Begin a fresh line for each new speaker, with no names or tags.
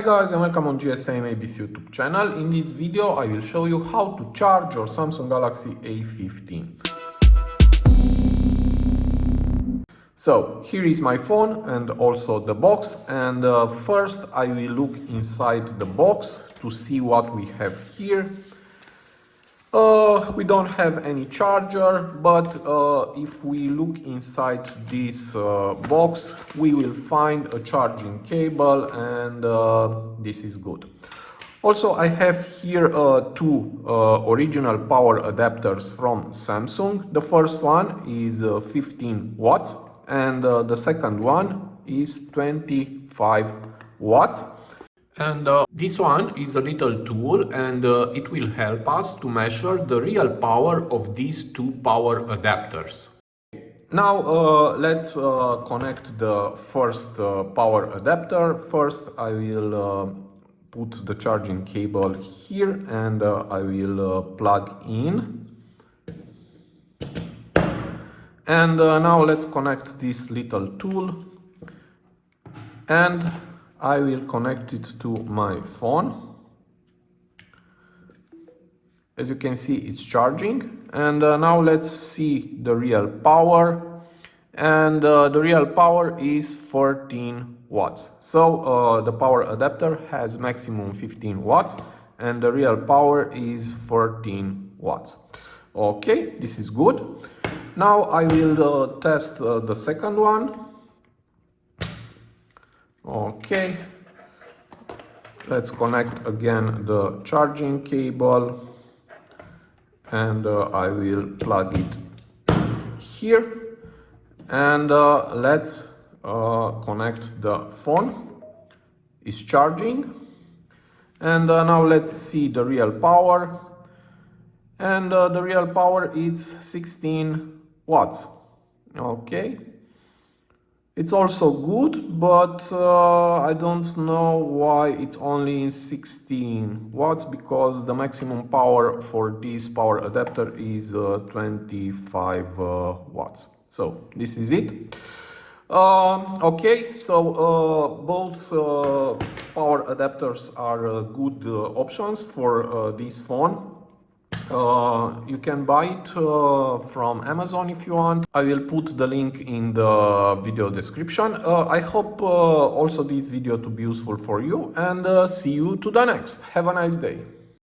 Hi guys and welcome on GSM-ABC YouTube channel. In this video I will show you how to charge your Samsung Galaxy A15. So here is my phone and also the box, and first I will look inside the box to see what we have here. We don't have any charger, but if we look inside this box, we will find a charging cable, and this is good. Also, I have here two original power adapters from Samsung. The first one is 15 watts and the second one is 25 watts. And this one is a little tool, and it will help us to measure the real power of these two power adapters. Now let's connect the first power adapter. First I will put the charging cable here, and I will plug in. And now let's connect this little tool, and I will connect it to my phone. As you can see, it's charging. And now let's see the real power. And the real power is 14 watts. So the power adapter has maximum 15 watts and the real power is 14 watts. Okay, this is good. Now I will test the second one. Okay, let's connect again the charging cable, and I will plug it here, and let's connect the phone. It's charging, and now let's see the real power, and the real power is 16 watts. Okay. It's also good, but I don't know why it's only 16 watts, because the maximum power for this power adapter is 25 watts. So this is it. Okay, so both power adapters are good options for this phone. You can buy it from Amazon if you want. I will put the link in the video description. I hope also this video to be useful for you, and see you to the next. Have a nice day.